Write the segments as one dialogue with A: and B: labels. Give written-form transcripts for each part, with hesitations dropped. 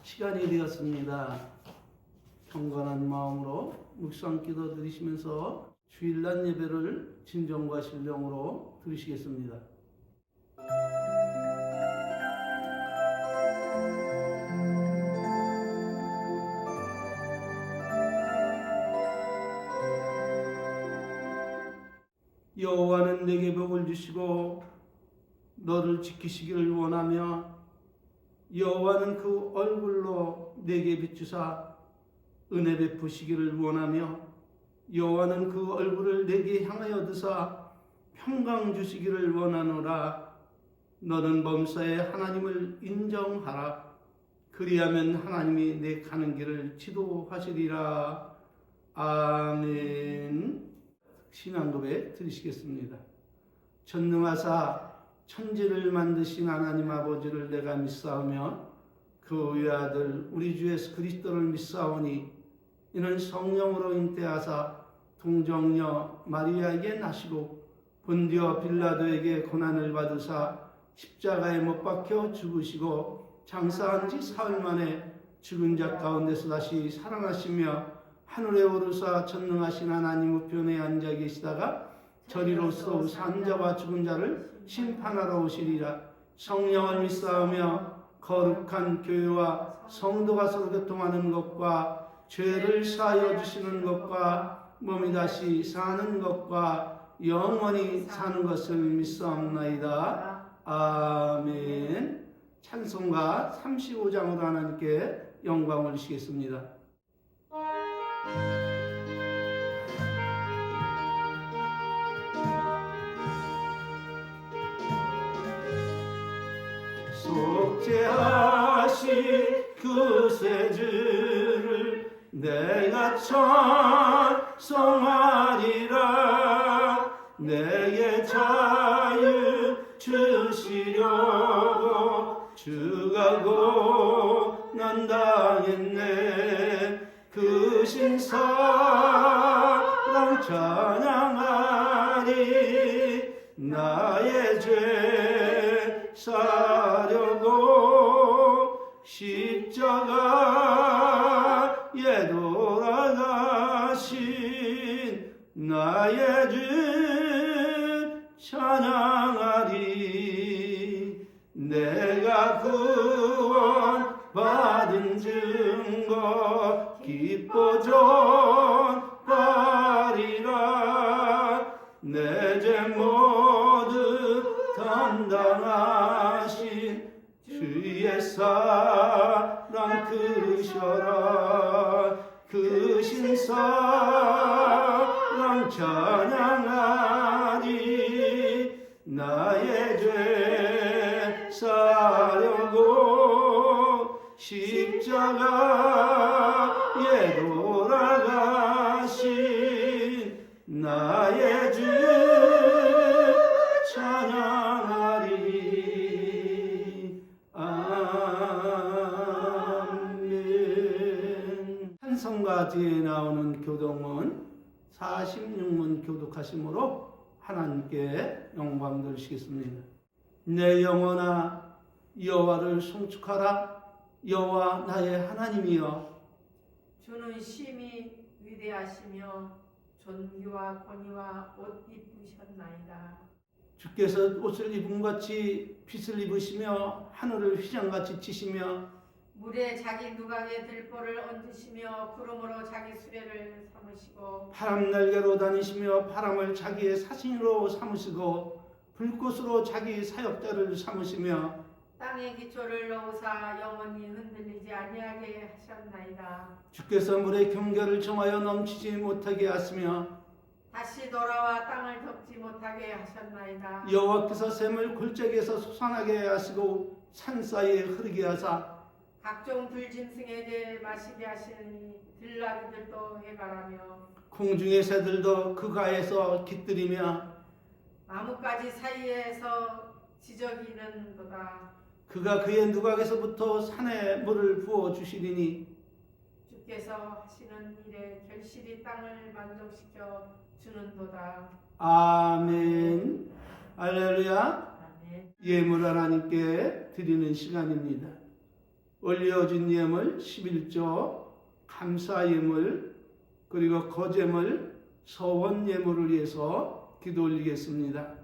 A: 시간이 되었습니다. 경건한 마음으로 묵상 기도 드리시면서 주일날 예배를 진정과 신령으로 드리시겠습니다. 여호와는 내게 복을 주시고 너를 지키시기를 원하며 여호와는 그 얼굴로 내게 비추사 은혜 베푸시기를 원하며 여호와는 그 얼굴을 내게 향하여 드사 평강 주시기를 원하노라. 너는 범사의 하나님을 인정하라. 그리하면 하나님이 내 가는 길을 지도하시리라. 아멘. 신앙고백 드리시겠습니다. 전능하사 천지를 만드신 하나님 아버지를 내가 믿사오며 그 외아들 우리 주 예수 그리스도를 믿사오니 이는 성령으로 잉태하사 동정녀 마리아에게 나시고 본디오 빌라도에게 고난을 받으사 십자가에 못 박혀 죽으시고 장사한 지 사흘 만에 죽은 자 가운데서 다시 살아나시며 하늘에 오르사 전능하신 하나님 우편에 앉아 계시다가 저리로서 산 자와 죽은 자를 심판하러 오시리라. 성령을 믿사오며 거룩한 교회와 성도가 서로 교통하는 것과 죄를 사하여 주시는 것과 몸이 다시 사는 것과 영원히 사는 것을 믿사옵나이다. 아멘. 찬송가 35장으로 하나님께 영광을 주시겠습니다. 속죄하신 그 세주를 내가 찬송하리라. 내게 자유 주시려고 주가 고난 당했네. 그 신사랑 찬양하리. 나의 죄 사려고 십자가에 돌아가신 나의 주 찬양하리. 내가 구원 받은 증거 기뻐 전파리라. 내 죄 모두 담당하신 주의 사랑 크셔라. 그 신사랑 찬양하리. 나의 죄 사려고 십자가에 돌아가신 나의 주 찬양하리. 아멘. 찬송가 뒤에 나오는 교독은 46문 교독하심으로 하나님께 영광 돌리시겠습니다. 내 영혼아 여호와를 송축하라. 여호와 나의 하나님이여
B: 주는 심히 위대하시며 존귀와 권위와 옷 입으셨나이다.
A: 주께서 옷을 입음같이 빛을 입으시며 하늘을 휘장같이 치시며
B: 물에 자기 누각에 들보를 얹으시며 구름으로 자기 수레를 삼으시고
A: 바람 날개로 다니시며 바람을 자기의 사신으로 삼으시고 불꽃으로 자기 사역자를 삼으시며
B: 땅에 기초를 넣으사 영원히 흔들리지 아니하게 하셨나이다.
A: 주께서 물의 경계를 정하여 넘치지 못하게 하시며
B: 다시 돌아와 땅을 덮지 못하게 하셨나이다.
A: 여호와께서 샘을 골짜기에서 솟아나게 하시고 산 사이에 흐르게 하사
B: 각종 들짐승에게 마시게 하시니 들나귀들도 해바라며
A: 공중의 새들도 그 가에서 깃들이며
B: 나뭇가지 사이에서 지저귀는도다.
A: 그가 그의 누각에서부터 산에 물을 부어 주시리니
B: 주께서 하시는 일에 결실이 땅을 만족시켜 주는도다.
A: 아멘. 할렐루야.
B: 아멘.
A: 예물 하나님께 드리는 시간입니다. 올려진 예물 11조, 감사 예물, 그리고 거제물, 서원 예물을 위해서 기도 올리겠습니다.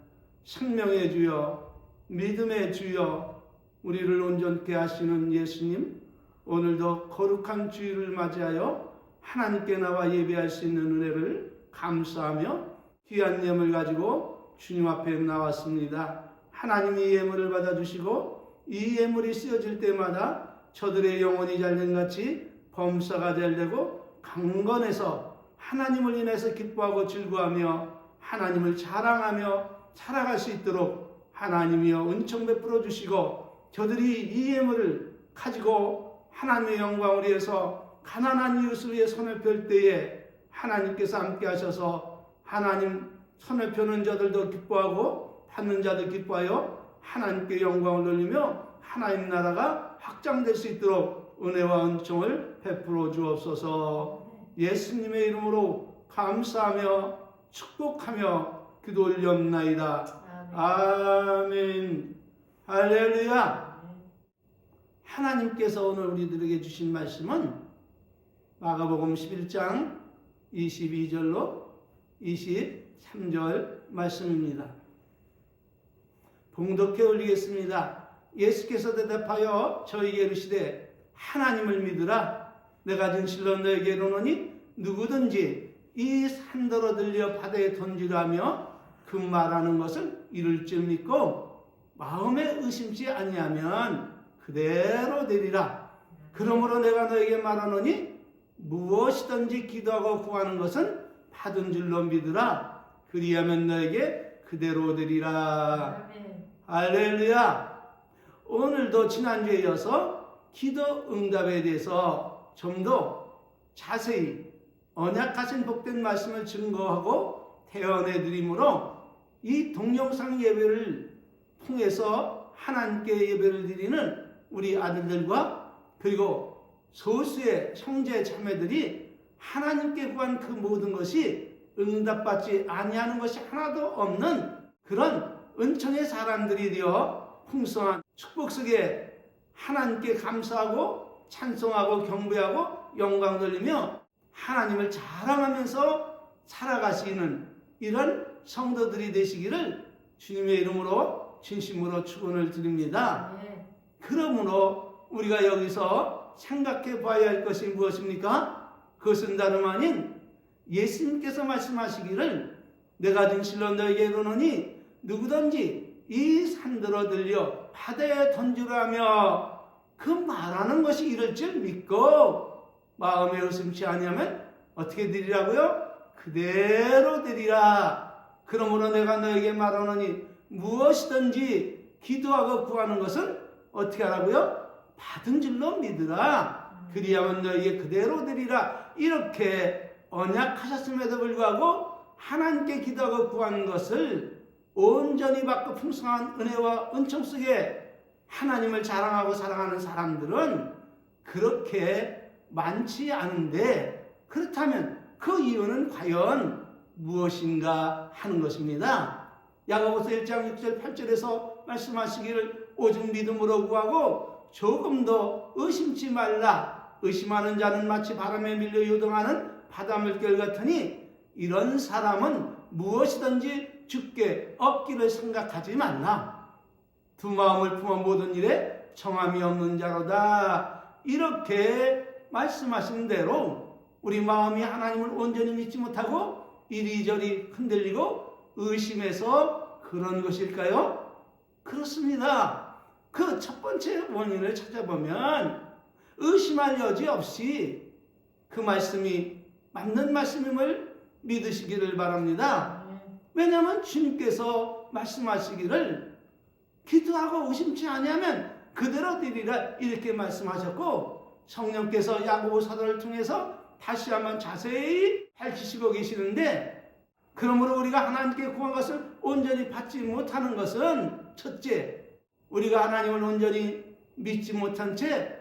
A: 생명의 주여, 믿음의 주여, 우리를 온전케 하시는 예수님, 오늘도 거룩한 주일을 맞이하여 하나님께 나와 예배할 수 있는 은혜를 감사하며 귀한 예물 가지고 주님 앞에 나왔습니다. 하나님이 예물을 받아주시고 이 예물이 쓰여질 때마다 저들의 영혼이 잘된 같이 범사가 잘되고 강건해서 하나님을 인해서 기뻐하고 즐거워하며 하나님을 자랑하며 살아갈 수 있도록 하나님이여 은총 베풀어 주시고 저들이 이 예물을 가지고 하나님의 영광을 위해서 가난한 이웃을 위해 손을 펼 때에 하나님께서 함께 하셔서 하나님 손을 펴는 자들도 기뻐하고 받는 자도 기뻐하여 하나님께 영광을 돌리며 하나님 나라가 확장될 수 있도록 은혜와 은총을 베풀어 주옵소서. 예수님의 이름으로 감사하며 축복하며 기도 올렸나이다. 아멘. 할렐루야. 하나님께서 오늘 우리들에게 주신 말씀은 마가복음 11장 22절로 23절 말씀입니다. 봉독해 올리겠습니다. 예수께서 대답하여 저희에게 이르시되 하나님을 믿으라. 내가 진실로 너에게 이르노니 누구든지 이 산더러 들려 바다에 던지라며 그 말하는 것을 이룰 줄 믿고 마음에 의심치 아니하면 그대로 되리라. 그러므로 내가 너에게 말하노니 무엇이든지 기도하고 구하는 것은 받은 줄로 믿으라. 그리하면 너에게 그대로 되리라. 할렐루야. 오늘도 지난주에 이어서 기도 응답에 대해서 좀 더 자세히 언약하신 복된 말씀을 증거하고 대언해 드림으로 이 동영상 예배를 통해서 하나님께 예배를 드리는 우리 아들들과 그리고 소수의 형제 자매들이 하나님께 구한 그 모든 것이 응답받지 아니하는 것이 하나도 없는 그런 은총의 사람들이 되어 풍성한 축복 속에 하나님께 감사하고 찬송하고 경배하고 영광 돌리며 하나님을 자랑하면서 살아가시는 이런 성도들이 되시기를 주님의 이름으로 진심으로 축원을 드립니다. 그러므로 우리가 여기서 생각해 봐야 할 것이 무엇입니까? 그것은 다름 아닌 예수님께서 말씀하시기를 내가 진실로 너에게 이르노니 누구든지 이 산들어 들려 바다에 던지라며 그 말하는 것이 이럴 줄 믿고 마음에 의심치 아니하면 어떻게 되리라고요? 그대로 되리라. 그러므로 내가 너에게 말하노니 무엇이든지 기도하고 구하는 것은 어떻게 하라고요? 받은 줄로 믿으라. 그리하면 너에게 그대로 되리라. 이렇게 언약하셨음에도 불구하고 하나님께 기도하고 구하는 것을 온전히 받고 풍성한 은혜와 은총 속에 하나님을 자랑하고 사랑하는 사람들은 그렇게 많지 않은데 그렇다면 그 이유는 과연 무엇인가 하는 것입니다. 야고보서 1장 6절 8절에서 말씀하시기를 오직 믿음으로 구하고 조금 더 의심치 말라. 의심하는 자는 마치 바람에 밀려 요동하는 바닷물결 같으니 이런 사람은 무엇이든지 주께 얻기를 생각하지 말라. 두 마음을 품어 모든 일에 정함이 없는 자로다. 이렇게 말씀하신 대로 우리 마음이 하나님을 온전히 믿지 못하고 이리저리 흔들리고 의심해서 그런 것일까요? 그렇습니다. 그 첫 번째 원인을 찾아보면 의심할 여지 없이 그 말씀이 맞는 말씀임을 믿으시기를 바랍니다. 왜냐하면 주님께서 말씀하시기를 기도하고 의심치 아니하면 그대로 되리라 이렇게 말씀하셨고 성령께서 야고보 사도를 통해서 다시 한번 자세히 밝히시고 계시는데 그러므로 우리가 하나님께 구한 것을 온전히 받지 못하는 것은 첫째, 우리가 하나님을 온전히 믿지 못한 채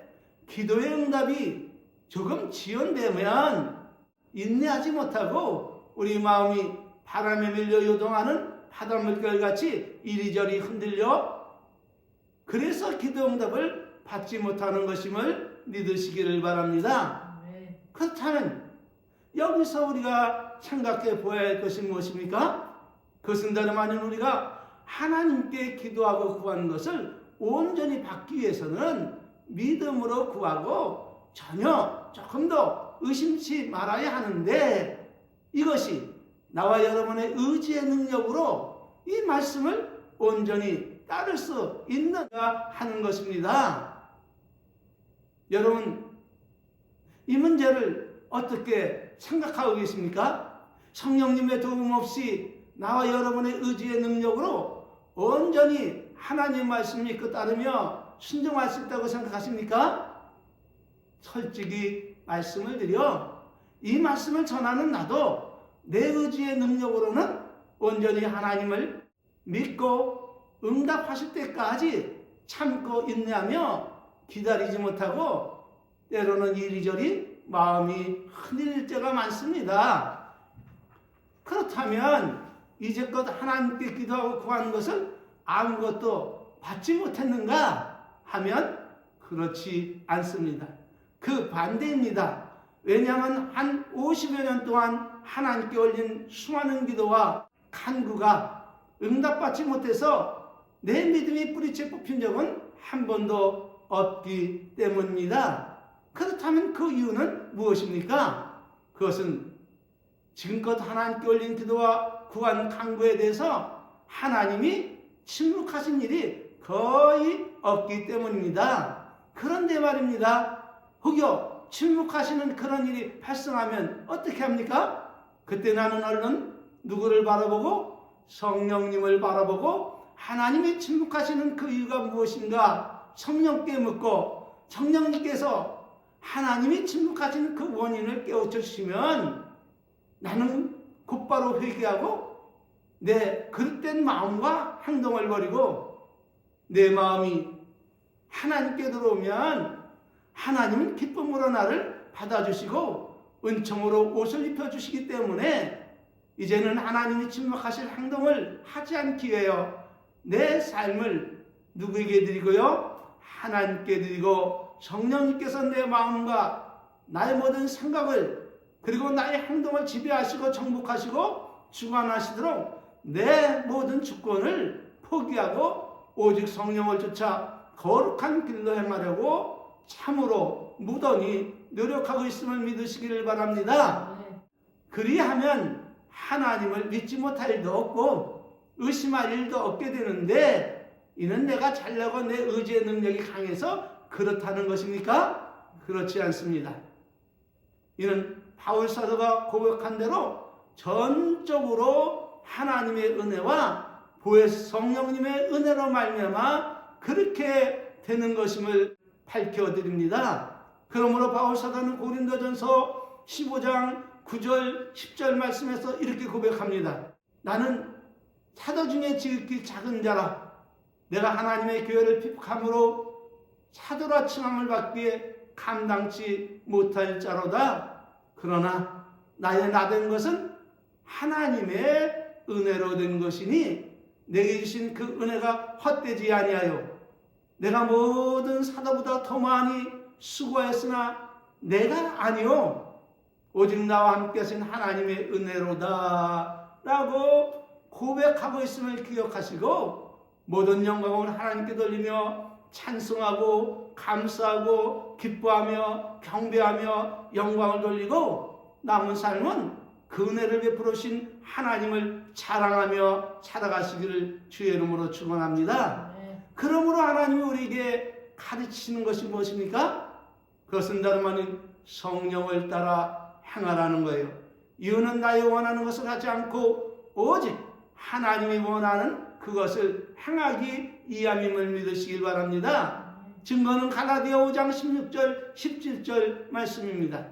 A: 기도의 응답이 조금 지연되면 인내하지 못하고 우리 마음이 바람에 밀려 요동하는 바닷물결 같이 이리저리 흔들려 그래서 기도 응답을 받지 못하는 것임을 믿으시기를 바랍니다.
B: 아멘.
A: 그렇다면 여기서 우리가 생각해 보아야 할 것이 무엇입니까? 그것은 다름 아닌 우리가 하나님께 기도하고 구하는 것을 온전히 받기 위해서는 믿음으로 구하고 전혀 조금 더 의심치 말아야 하는데, 이것이 나와 여러분의 의지의 능력으로 이 말씀을 온전히 따를 수 있는가 하는 것입니다. 여러분, 이 문제를 어떻게 생각하고 계십니까? 성령님의 도움 없이 나와 여러분의 의지의 능력으로 온전히 하나님 말씀 믿고 따르며 순종할 수 있다고 생각하십니까? 솔직히 말씀을 드려 이 말씀을 전하는 나도 내 의지의 능력으로는 온전히 하나님을 믿고 응답하실 때까지 참고 인내하며 기다리지 못하고 때로는 이리저리 마음이 흔들릴 때가 많습니다. 그렇다면 이제껏 하나님께 기도하고 구하는 것을 아무것도 받지 못했는가 하면 그렇지 않습니다. 그 반대입니다. 왜냐하면 한 50여 년 동안 하나님께 올린 수많은 기도와 간구가 응답받지 못해서 내 믿음이 뿌리째 뽑힌 적은 한 번도 없기 때문입니다. 그렇다면 그 이유는 무엇입니까? 그것은 지금껏 하나님께 올린 기도와 구한 간구에 대해서 하나님이 침묵하신 일이 거의 없기 때문입니다. 그런데 말입니다. 혹여 침묵하시는 그런 일이 발생하면 어떻게 합니까? 그때 나는 얼른 누구를 바라보고 성령님을 바라보고 하나님이 침묵하시는 그 이유가 무엇인가 성령께 묻고, 성령님께서 하나님이 침묵하시는 그 원인을 깨우쳐 주시면 나는 곧바로 회개하고 내 그릇된 마음과 행동을 버리고 내 마음이 하나님께 들어오면 하나님은 기쁨으로 나를 받아주시고 은총으로 옷을 입혀주시기 때문에 이제는 하나님이 침묵하실 행동을 하지 않기 위하여 내 삶을 누구에게 드리고요? 하나님께 드리고 성령님께서 내 마음과 나의 모든 생각을 그리고 나의 행동을 지배하시고 정복하시고 주관하시도록 내 모든 주권을 포기하고 오직 성령을 쫓아 거룩한 길로 행하려고 참으로 무던히 노력하고 있음을 믿으시기를 바랍니다. 그리하면 하나님을 믿지 못할 일도 없고 의심할 일도 없게 되는데, 이는 내가 잘나고 내 의지의 능력이 강해서 그렇다는 것입니까? 그렇지 않습니다. 이는 바울 사도가 고백한 대로 전적으로 하나님의 은혜와 보혜 성령님의 은혜로 말미암아 그렇게 되는 것임을 밝혀드립니다. 그러므로 바울 사도는 고린도전서 15장 9절 10절 말씀에서 이렇게 고백합니다. 나는 사도 중에 지극히 작은 자라. 내가 하나님의 교회를 핍함으로 사도라 칭함을 받기에 감당치 못할 자로다. 그러나 나의 나된 것은 하나님의 은혜로 된 것이니 내게 주신 그 은혜가 헛되지 아니하여 내가 모든 사도보다 더 많이 수고하였으나 내가 아니요 오직 나와 함께 하신 하나님의 은혜로다 라고 고백하고 있음을 기억하시고 모든 영광을 하나님께 돌리며 찬송하고 감사하고 기뻐하며 경배하며 영광을 돌리고 남은 삶은 그 은혜를 베풀어 주신 하나님을 자랑하며 살아가시기를 주의 이름으로 축원합니다. 그러므로 하나님이 우리에게 가르치시는 것이 무엇입니까? 그것은 다름 아닌 성령을 따라 행하라는 거예요. 이유는 나의 원하는 것을 하지 않고 오직 하나님이 원하는 그것을 행하기 위함임을 믿으시길 바랍니다. 증거는 갈라디아 5장 16절 17절 말씀입니다.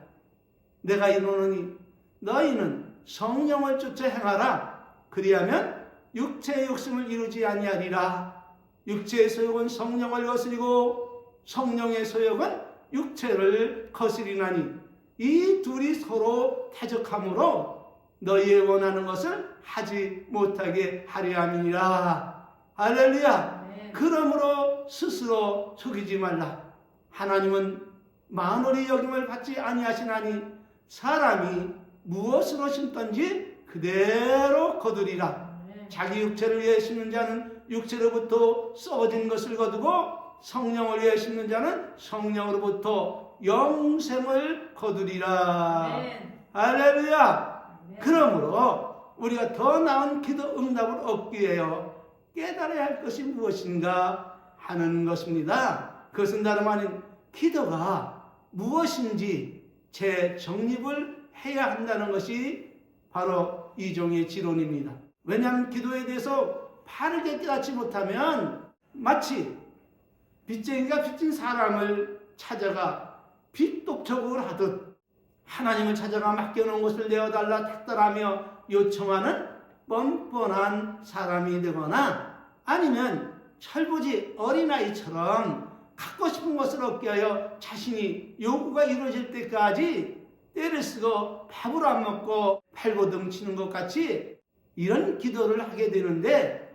A: 내가 이르노니 너희는 성령을 쫓아 행하라. 그리하면 육체의 욕심을 이루지 아니하리라. 육체의 소욕은 성령을 거스리고 성령의 소욕은 육체를 거스리나니 이 둘이 서로 대적하므로 너희의 원하는 것을 하지 못하게 하려 함이니라. 할렐루야. 그러므로 스스로 속이지 말라. 하나님은 만월의 여김을 받지 아니하시나니 사람이 무엇으로 심든지 그대로 거두리라. 자기 육체를 위해 심는 자는 육체로부터 썩어진 것을 거두고 성령을 위해 심는 자는 성령으로부터 영생을 거두리라. 할렐루야. 그러므로 우리가 더 나은 기도 응답을 얻기 위하여 깨달아야 할 것이 무엇인가 하는 것입니다. 그것은 다름 아닌 기도가 무엇인지 재정립을 해야 한다는 것이 바로 이 종의 지론입니다. 왜냐하면 기도에 대해서 바르게 깨닫지 못하면 마치 빚쟁이가 빚진 사람을 찾아가 빚독촉을 하듯 하나님을 찾아가 맡겨놓은 것을 내어달라 닥달하며 요청하는 뻔뻔한 사람이 되거나 아니면 철부지 어린아이처럼 갖고 싶은 것을 얻게 하여 자신이 요구가 이루어질 때까지 때를 쓰고 밥을 안 먹고 팔보등 치는 것 같이 이런 기도를 하게 되는데,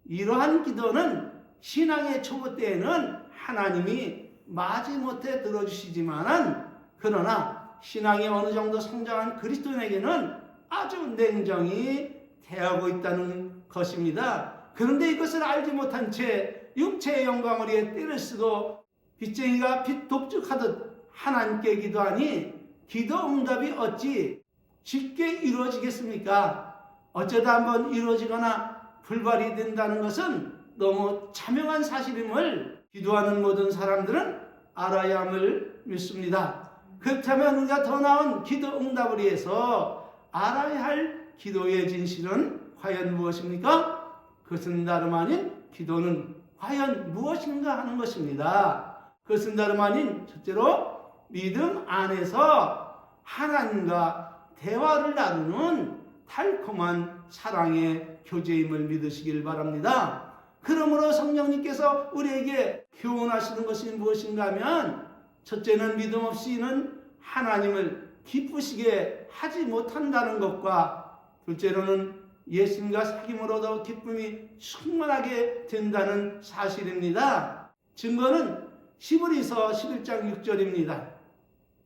A: 이러한 기도는 신앙의 초보 때에는 하나님이 마지못해 들어주시지만은 그러나 신앙이 어느 정도 성장한 그리스도인에게는 아주 냉정히 대하고 있다는 것입니다. 그런데 이것을 알지 못한 채 육체의 영광을 위해 때를 쓰고 빚쟁이가 빚 독촉하듯 하나님께 기도하니 기도 응답이 어찌 쉽게 이루어지겠습니까? 어쩌다 한번 이루어지거나 불발이 된다는 것은 너무 자명한 사실임을 기도하는 모든 사람들은 알아야 함을 믿습니다. 그렇다면 우리가 더 나은 기도 응답을 위해서 알아야 할 기도의 진실은 과연 무엇입니까? 그것은 다름 아닌 기도는 과연 무엇인가 하는 것입니다. 그것은 다름 아닌 첫째로 믿음 안에서 하나님과 대화를 나누는 달콤한 사랑의 교제임을 믿으시길 바랍니다. 그러므로 성령님께서 우리에게 교훈하시는 것이 무엇인가 하면 첫째는 믿음 없이는 하나님을 기쁘시게 하지 못한다는 것과 둘째로는 예수님과 사귐으로도 기쁨이 충만하게 된다는 사실입니다. 증거는 히브리서 11장 6절입니다.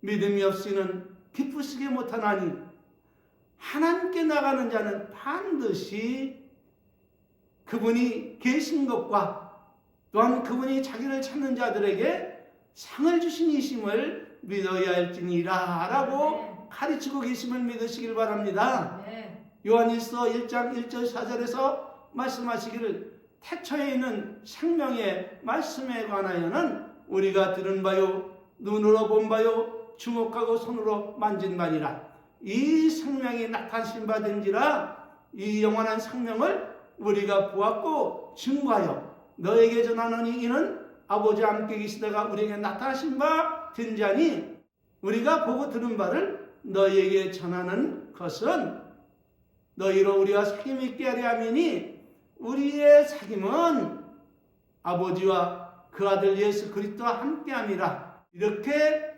A: 믿음이 없이는 기쁘시게 못하나니 하나님께 나가는 자는 반드시 그분이 계신 것과 또한 그분이 자기를 찾는 자들에게 상을 주신 이심을 믿어야 할지니라 라고 가르치고 계심을 믿으시길 바랍니다. 요한일서 1장 1절 4절에서 말씀하시기를 태초에 있는 생명의 말씀에 관하여는 우리가 들은 바요 눈으로 본 바요 주목하고 손으로 만진 바니라. 이 생명이 나타나신 바 된지라. 이 영원한 생명을 우리가 보았고 증거하여 너에게 전하노니 이는 아버지 함께 계시다가 우리에게 나타나신 바 된 자니 우리가 보고 들은 바를 너희에게 전하는 것은 너희로 우리와 사귐이 있게 하려 함이니 우리의 사귐은 아버지와 그 아들 예수 그리스도와 함께함이라. 이렇게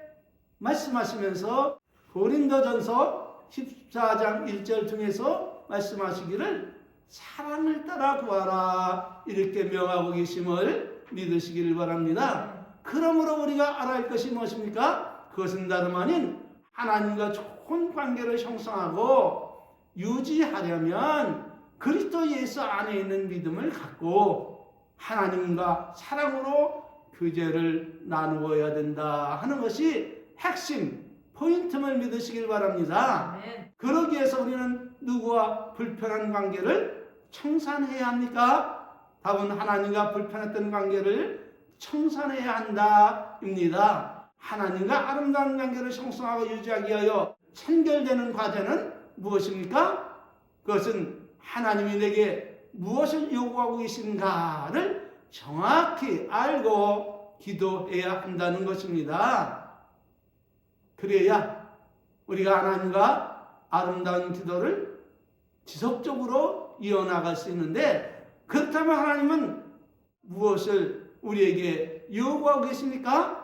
A: 말씀하시면서 고린도전서 14장 1절 통해서 말씀하시기를 사랑을 따라 구하라 이렇게 명하고 계심을 믿으시길 바랍니다. 그러므로 우리가 알아야 할 것이 무엇입니까? 그것은 다름 아닌 하나님과 좋은 관계를 형성하고 유지하려면 그리스도 예수 안에 있는 믿음을 갖고 하나님과 사랑으로 교제를 나누어야 된다 하는 것이 핵심 포인트를 믿으시길 바랍니다. 그러기 위해서 우리는 누구와 불편한 관계를 청산해야 합니까? 답은 하나님과 불편했던 관계를 청산해야 한다입니다. 하나님과 아름다운 관계를 형성하고 유지하기 위하여 선결되는 과제는 무엇입니까? 그것은 하나님이 내게 무엇을 요구하고 계신가를 정확히 알고 기도해야 한다는 것입니다. 그래야 우리가 하나님과 아름다운 기도를 지속적으로 이어나갈 수 있는데, 그렇다면 하나님은 무엇을 우리에게 요구하고 계십니까?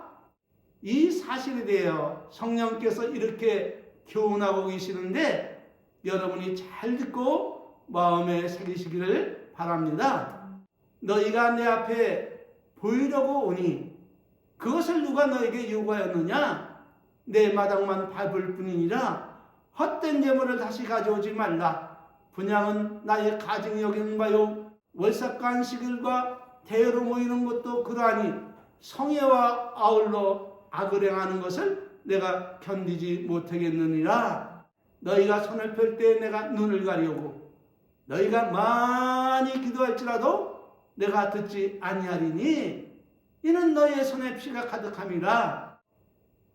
A: 이 사실에 대하여 성령께서 이렇게 교훈하고 계시는데 여러분이 잘 듣고 마음에 새기시기를 바랍니다. 너희가 내 앞에 보이려고 오니 그것을 누가 너에게 요구하였느냐? 내 마당만 밟을 뿐이니라. 헛된 재물을 다시 가져오지 말라. 분양은 나의 가증이 여기는 바요. 월삭과 안식일과 대회로 모이는 것도 그러하니 성회와 아울러 악을 행하는 것을 내가 견디지 못하겠느니라. 너희가 손을 펼 때 내가 눈을 가리우고 너희가 많이 기도할지라도 내가 듣지 아니하리니 이는 너희의 손에 피가 가득함이라.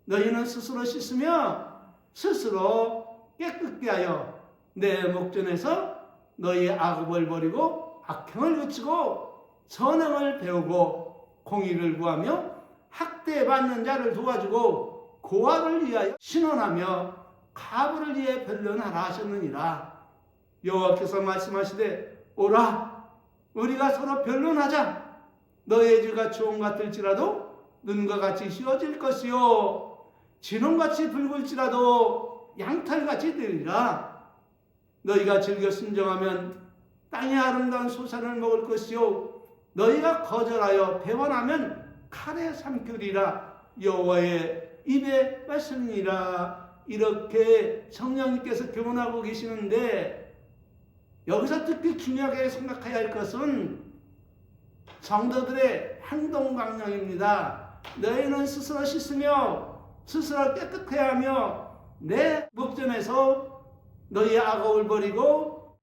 A: 너희는 스스로 씻으며 스스로 깨끗게 하여 내 목전에서 너희의 악업을 버리고 악행을 그치고 선행을 배우고 공의를 구하며 학대받는 자를 도와주고 고아를 위하여 신원하며 가부를 위해 변론하라 하셨느니라. 여호와께서 말씀하시되 오라 우리가 서로 변론하자. 너의 죄가 주홍 같을지라도 눈과 같이 휘어질 것이요 진홍같이 붉을지라도 양털같이 되리라. 너희가 즐겨 순종하면 땅의 아름다운 소산을 먹을 것이요 너희가 거절하여 배반하면 칼에 삼키리라. 여호와의 입의 말씀이니라. 이렇게 성령님께서 교훈하고 계시는데 여기서 특히 중요하게 생각해야 할 것은 성도들의 행동 강령입니다. 너희는 스스로 씻으며 스스로 깨끗해 하며 내 목전에서 너희의 악업을 버리고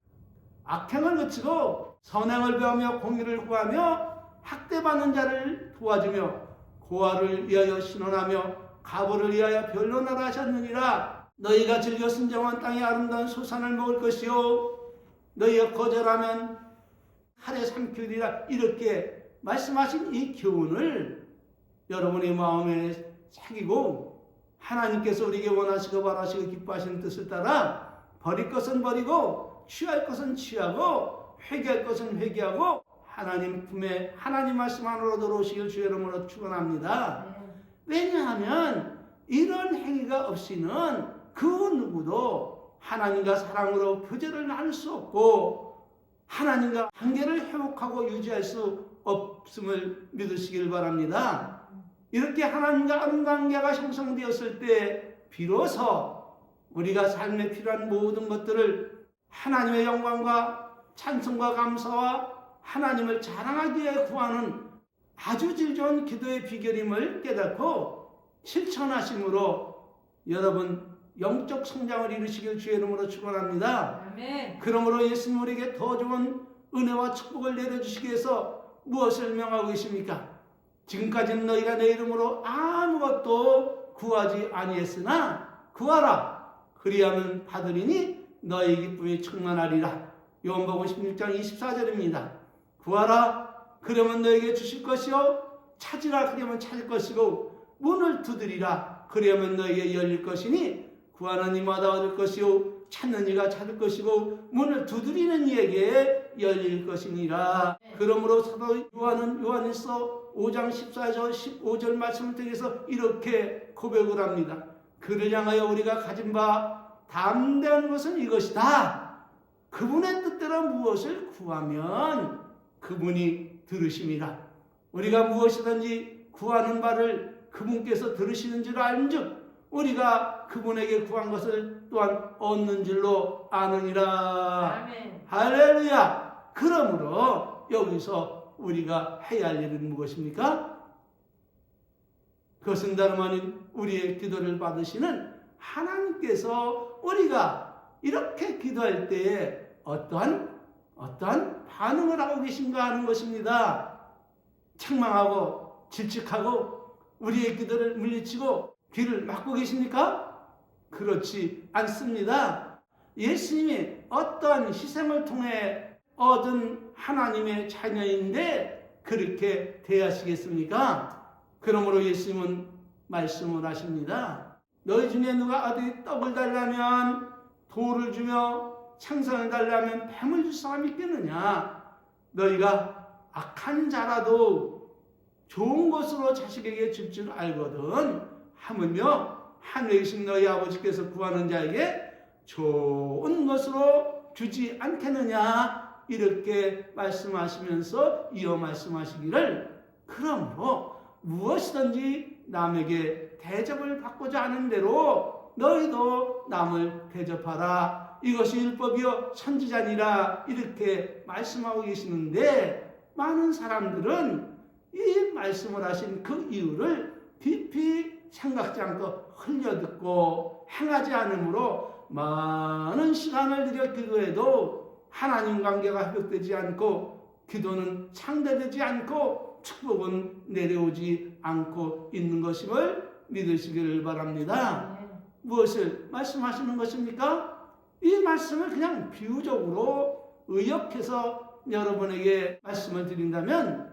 A: 악행을 그치고 선행을 배우며 공의를 구하며 학대받는 자를 도와주며 고아를 위하여 신원하며 가부를 위하여 변론하라 하셨느니라. 너희가 즐겨 순종한 땅의 아름다운 소산을 먹을 것이요 너희가 거절하면 칼에 삼키리라. 이렇게 말씀하신 이 교훈을 여러분의 마음에 새기고 하나님께서 우리에게 원하시고 바라시고 기뻐하시는 뜻을 따라 버릴 것은 버리고 취할 것은 취하고 회개할 것은 회개하고 하나님 품에 하나님 말씀 안으로 들어오시길 주의 이름으로 축원합니다. 왜냐하면 이런 행위가 없이는 그 누구도 하나님과 사랑으로 교제를 나눌 수 없고 하나님과 관계를 회복하고 유지할 수 없음을 믿으시길 바랍니다. 이렇게 하나님과 아름다운 관계가 형성되었을 때 비로소 우리가 삶에 필요한 모든 것들을 하나님의 영광과 찬송과 감사와 하나님을 자랑하기 위해 구하는 아주 질 좋은 기도의 비결임을 깨닫고 실천하심으로 여러분 영적 성장을 이루시길 주의 이름으로 축원합니다.
B: 아멘.
A: 그러므로 예수님 우리에게 더 좋은 은혜와 축복을 내려주시기 위해서 무엇을 명하고 계십니까? 지금까지는 너희가 내 이름으로 아무것도 구하지 아니했으나 구하라. 그리하면 받으리니 너희 기쁨이 충만하리라. 요한복음 16장 24절입니다. 구하라. 그러면 너에게 주실 것이요 찾으라. 그러면 찾을 것이고 문을 두드리라. 그러면 너에게 열릴 것이니 구하는 이마다 얻을 것이요 찾는 이가 찾을 것이고 문을 두드리는 이에게 열릴 것이니라. 그러므로 사도 요한일서 5장 14절 15절 말씀을 통해서 이렇게 고백을 합니다. 그를 향하여 우리가 가진 바 담대한 것은 이것이다. 그분의 뜻대로 무엇을 구하면 그분이 들으심이라. 우리가 무엇이든지 구하는 바를 그분께서 들으시는 줄 알은즉 우리가 그분에게 구한 것을 또한 얻는 줄로 아느니라.
B: 아멘.
A: 할렐루야. 그러므로 여기서 우리가 해야 할 일은 무엇입니까? 그것은 다름 아닌 우리의 기도를 받으시는 하나님께서 우리가 이렇게 기도할 때에 어떠한 반응을 하고 계신가 하는 것입니다. 책망하고 질책하고 우리의 기도를 물리치고 귀를 막고 계십니까? 그렇지 않습니다. 예수님이 어떠한 희생을 통해 얻은 하나님의 자녀인데 그렇게 대하시겠습니까? 그러므로 예수님은 말씀을 하십니다. 너희 중에 누가 어디 떡을 달라면 돌을 주며 생선을 달라면 뱀을 줄 사람이 있겠느냐? 너희가 악한 자라도 좋은 것으로 자식에게 줄 줄 알거든. 하물며 하늘에 계신 너희 아버지께서 구하는 자에게 좋은 것으로 주지 않겠느냐? 이렇게 말씀하시면서 이어 말씀하시기를 그러므로 무엇이든지 남에게 대접을 받고자 하는 대로 너희도 남을 대접하라. 이것이 율법이요 선지자니라. 이렇게 말씀하고 계시는데 많은 사람들은 이 말씀을 하신 그 이유를 깊이 생각지 않고 흘려듣고 행하지 않으므로 많은 시간을 들여 기도해도 하나님 관계가 회복되지 않고 기도는 상대되지 않고 축복은 내려오지 않고 있는 것임을 믿으시기를 바랍니다. 무엇을 말씀하시는 것입니까? 이 말씀을 그냥 비유적으로 의역해서 여러분에게 말씀을 드린다면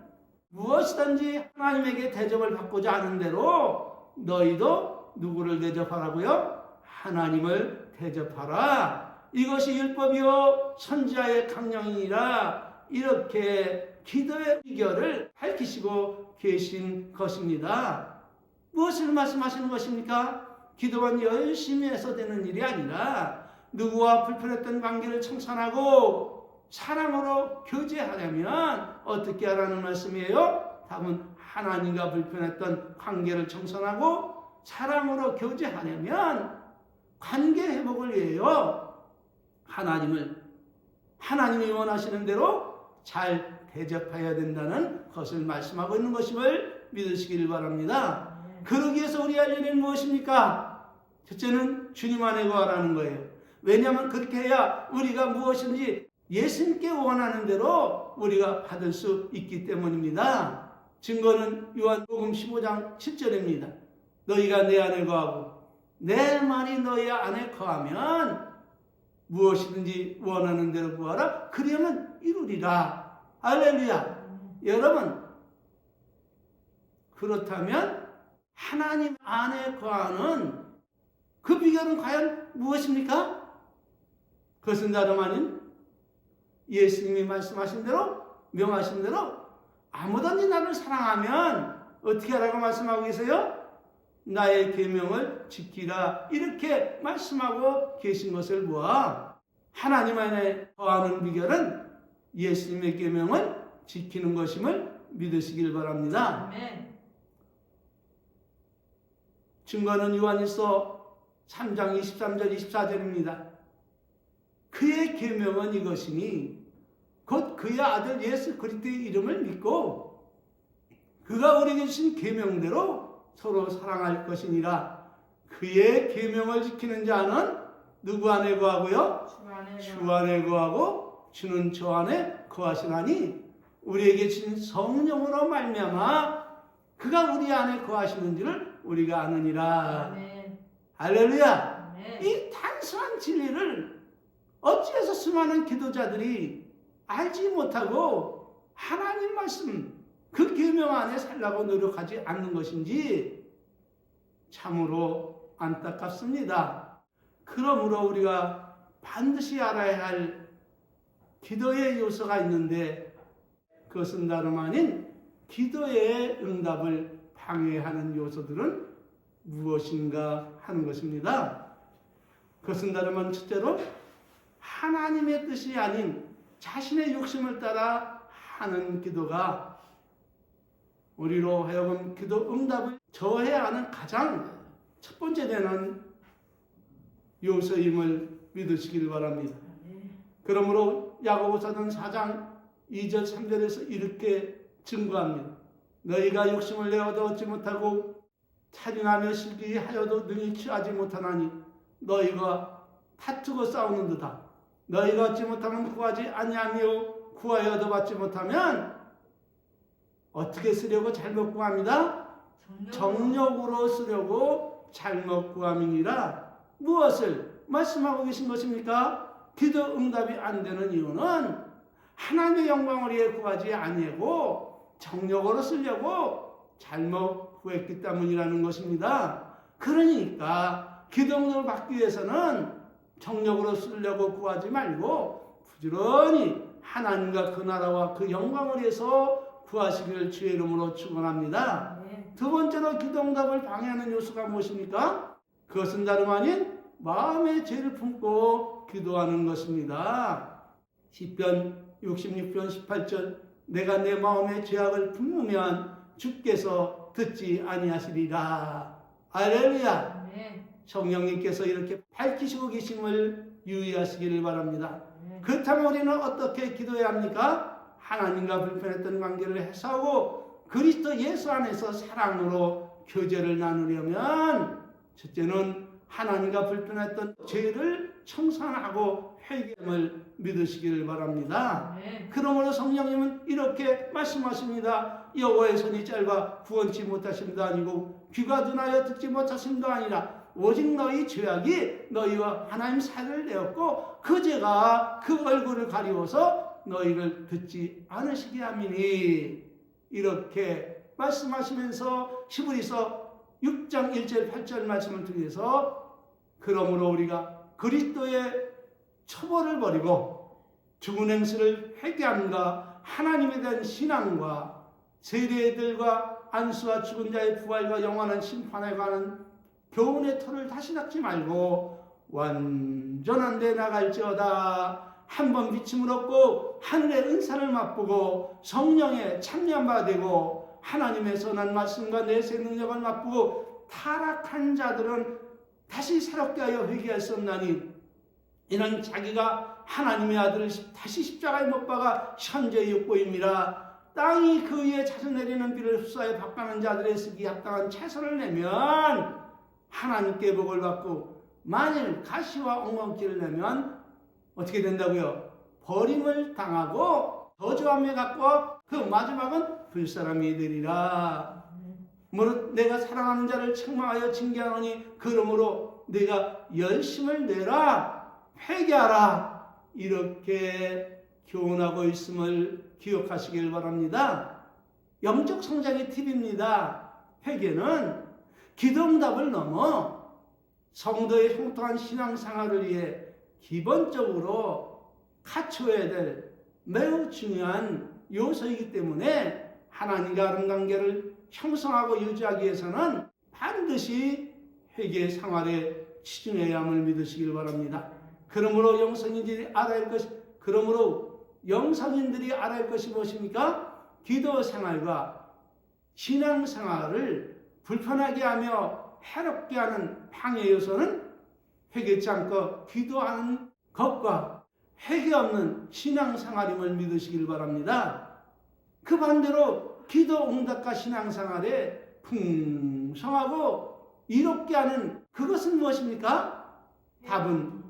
A: 무엇이든지 하나님에게 대접을 받고자 하는 대로 너희도 누구를 대접하라고요? 하나님을 대접하라. 이것이 율법이요 선지자의 강령이니라. 이렇게 기도의 비결을 밝히시고 계신 것입니다. 무엇을 말씀하시는 것입니까? 기도만 열심히 해서 되는 일이 아니라 누구와 불편했던 관계를 청산하고 사랑으로 교제하려면 어떻게 하라는 말씀이에요? 답은 하나님과 불편했던 관계를 청산하고 사랑으로 교제하려면 관계 회복을 위하여 하나님이 원하시는 대로 잘 대접해야 된다는 것을 말씀하고 있는 것임을 믿으시길 바랍니다. 그러기 위해서 우리 할 일은 무엇입니까? 첫째는 주님 안에 거하라는 거예요. 왜냐하면 그렇게 해야 우리가 무엇인지 예수님께 원하는 대로 우리가 받을 수 있기 때문입니다. 증거는 요한복음 15장 7절입니다. 너희가 내 안에 거하고 내 말이 너희 안에 거하면 무엇이든지 원하는 대로 구하라. 그러면 이루리라. 할렐루야. 여러분, 그렇다면 하나님 안에 거하는 그 비결은 과연 무엇입니까? 그것은 다름 아닌 예수님이 말씀하신 대로, 명하신 대로 아무든지 나를 사랑하면 어떻게 하라고 말씀하고 계세요? 나의 계명을 지키라. 이렇게 말씀하고 계신 것을 보아 하나님 안에 거하는 비결은 예수님의 계명을 지키는 것임을 믿으시길 바랍니다.
B: 아멘.
A: 증거는 요한일서 3장 23절 24절입니다. 그의 계명은 이것이니 곧 그의 아들 예수 그리스도의 이름을 믿고 그가 우리에게 주신 계명대로 서로 사랑할 것이니라. 그의 계명을 지키는 자는 누구 안에 거하고요? 주 안에 거하고 주는 저 안에 거하시나니 우리에게 주신 성령으로 말미암아 그가 우리 안에 거하시는지를 우리가 아느니라.
B: 아멘.
A: 할렐루야.
B: 아멘.
A: 이 단순한 진리를 어찌해서 수많은 기도자들이 알지 못하고 하나님 말씀 그 계명 안에 살라고 노력하지 않는 것인지 참으로 안타깝습니다. 그러므로 우리가 반드시 알아야 할 기도의 요소가 있는데 그것은 다름 아닌 기도의 응답을 방해하는 요소들은 무엇인가 하는 것입니다. 그것은 다름 아닌 첫째로 하나님의 뜻이 아닌 자신의 욕심을 따라 하는 기도가 우리로 하여금 기도 응답을 저해야 하는 가장 첫 번째 되는 요소임을 믿으시길 바랍니다. 그러므로 야고보서는 4장 2절 3절에서 이렇게 증거합니다. 너희가 욕심을 내어도 얻지 못하고 살인하며 실기하여도 능히 취하지 못하나니 너희가 다투고 싸우는 듯하. 너희가 얻지 못하면 구하지 아니하며 구하여도 받지 못하면 어떻게 쓰려고 잘못 구합니다? 정욕으로 쓰려고 잘못 구함이니라. 무엇을 말씀하고 계신 것입니까? 기도 응답이 안 되는 이유는 하나님의 영광을 위해 구하지 아니하고 정욕으로 쓰려고 잘못 구했기 때문이라는 것입니다. 그러니까 기도 응답을 받기 위해서는 정욕으로 쓰려고 구하지 말고 부지런히 하나님과 그 나라와 그 영광을 위해서 구하시기를 주의 이름으로 축원합니다. 두 번째로 기도 응답을 방해하는 요소가 무엇입니까? 그것은 다름 아닌 마음의 죄를 품고 기도하는 것입니다. 시편 66편 18절 내가 내 마음의 죄악을 품으면 주께서 듣지 아니하시리라. 할렐루야.
B: 아멘.
A: 성령님께서 이렇게 밝히시고 계심을 유의하시기를 바랍니다.
B: 아멘.
A: 그렇다면 우리는 어떻게 기도해야 합니까? 하나님과 불편했던 관계를 해소하고 그리스도 예수 안에서 사랑으로 교제를 나누려면 첫째는 하나님과 불편했던 죄를 청산하고 회개함을 믿으시기를 바랍니다.
B: 아멘.
A: 그러므로 성령님은 이렇게 말씀하십니다. 여호와의 손이 짧아 구원치 못하심도 아니고 귀가 둔하여 듣지 못하심도 아니라 오직 너희 죄악이 너희와 하나님 사이를 내었고 그 죄가 그 얼굴을 가리워서 너희를 듣지 않으시게 함이니 이렇게 말씀하시면서 히브리서 6장 1절 8절 말씀을 통해서 그러므로 우리가 그리스도의 처벌을 버리고 죽은 행실을 회개함과 하나님에 대한 신앙과 세례들과 안수와 죽은 자의 부활과 영원한 심판에 관한 교훈의 터를 다시 닦지 말고 완전한 데 나갈지어다. 한 번 비침을 얻고 하늘의 은사를 맛보고 성령에 참여한 바 되고 하나님의 선한 말씀과 내세 능력을 맛보고 타락한 자들은 다시 새롭게 하여 회개할 수 없나니 이는 자기가 하나님의 아들을 다시 십자가에 못 박아 현재 욕보입니다. 땅이 그 위에 자주 내리는 비를 흡수하여 박가는 자들의 쓰기 합당한 채소를 내면 하나님께 복을 받고 만일 가시와 엉겅퀴를 내면 어떻게 된다고요? 버림을 당하고 저주함에 갖고 그 마지막은 불사람이 되리라. 무릇 내가 사랑하는 자를 책망하여 징계하노니 그러므로 내가 열심을 내라 회개하라 이렇게 교훈하고 있음을 기억하시길 바랍니다. 영적 성장의 팁입니다. 회개는 기도응답을 넘어 성도의 형통한 신앙생활을 위해 기본적으로 갖춰야 될 매우 중요한 요소이기 때문에 하나님과 바른 관계를 형성하고 유지하기 위해서는 반드시 회개 생활에 치중해야 함을 믿으시길 바랍니다. 그러므로 영성인들이 알아야 할 것이 무엇입니까? 기도 생활과 신앙 생활을 불편하게 하며 해롭게 하는 방해 요소는 회개치 않고 기도하는 것과 회개 없는 신앙 생활임을 믿으시길 바랍니다. 그 반대로 기도 응답과 신앙 생활에 풍성하고 이롭게 하는 그것은 무엇입니까? 답은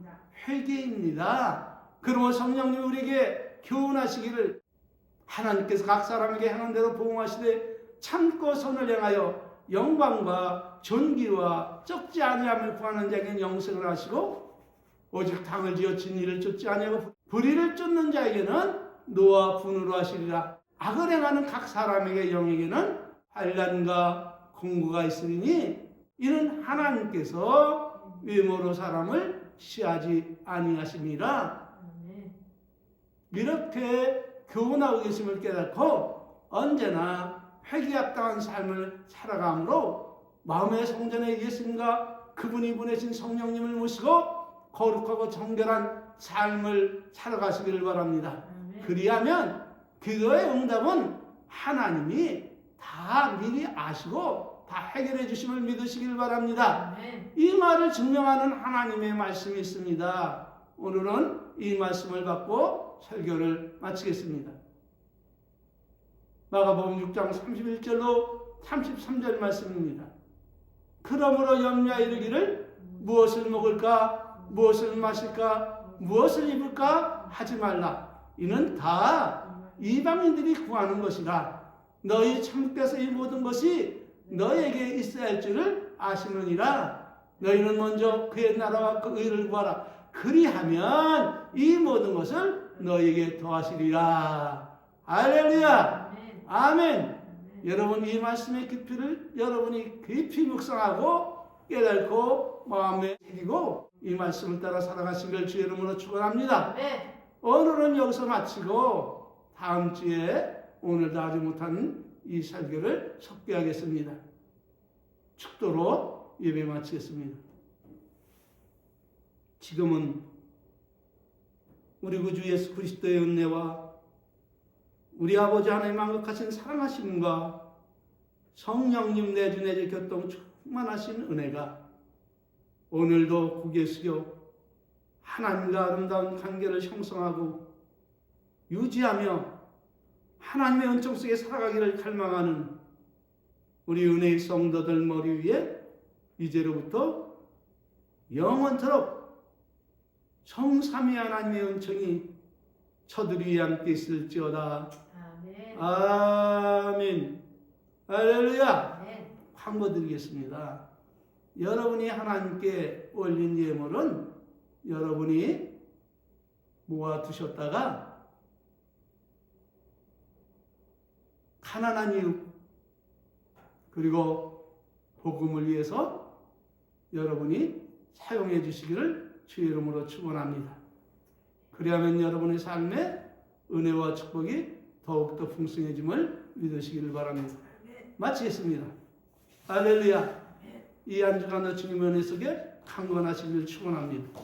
A: 회개입니다. 그러므로 성령님 우리에게 교훈하시기를 하나님께서 각 사람에게 행한 대로 보응하시되 참고 선을 행하여 영광과 존귀와 적지 아니함을 구하는 자에게는 영생을 하시고 오직 당을 지어 진리를 쫓지 아니하고 불의를 쫓는 자에게는 노와 분으로 하시리라. 악을 행하는 각 사람에게 영에게는 환난과 공고가 있으리니 이는 하나님께서 외모로 사람을 시하지 아니하심이라. 이렇게 교훈하고 계심을 깨닫고 언제나 회개 합당한 삶을 살아가므로 마음의 성전에 예수님과 그분이 보내신 성령님을 모시고 거룩하고 정결한 삶을 살아가시기를 바랍니다. 그리하면 기도의 응답은 하나님이 다 미리 아시고 다 해결해 주심을 믿으시길 바랍니다. 이 말을 증명하는 하나님의 말씀이 있습니다. 오늘은 이 말씀을 받고 설교를 마치겠습니다. 마가복음 6장 31절로 33절 말씀입니다. 그러므로 염려하여 이르기를 무엇을 먹을까 무엇을 마실까 무엇을 입을까 하지 말라. 이는 다 이방인들이 구하는 것이라. 너희 천국에서 이 모든 것이 너에게 있어야 할 줄을 아시느니라. 너희는 먼저 그의 나라와 그 의를 구하라. 그리하면 이 모든 것을 너희에게 더하시리라. 할렐루야. 아멘. 여러분 이 말씀의 깊이를 여러분이 깊이 묵상하고 깨닫고 마음에 새기고 이 말씀을 따라 살아가시길 주의 이름으로 축원합니다. 오늘은 여기서 마치고 다음 주에 오늘도 하지 못한 이 설교를 속개하겠습니다. 축도로 예배 마치겠습니다. 지금은 우리 구주 예수 그리스도의 은혜와 우리 아버지 하나님 만극하신 사랑하심과 성령님 내주 교통 충만하신 은혜가 오늘도 고개 숙여 하나님과 아름다운 관계를 형성하고 유지하며 하나님의 은총 속에 살아가기를 갈망하는 우리 은혜의 성도들 머리 위에 이제로부터 영원토록 성삼위 하나님의 은총이 저들 위에 함께 있을지어다.
B: 아멘.
A: 아멘. 할렐루야.
B: 아멘.
A: 광고 드리겠습니다. 여러분이 하나님께 올린 예물은 여러분이 모아두셨다가 가난한 이웃 그리고 복음을 위해서 여러분이 사용해 주시기를 주의 이름으로 축원합니다. 그리하면 여러분의 삶에 은혜와 축복이 더욱더 풍성해짐을 믿으시기를 바랍니다. 마치겠습니다. 할렐루야. 이 한 주간의 주님의 은혜 속에 강건하시기를 축원합니다.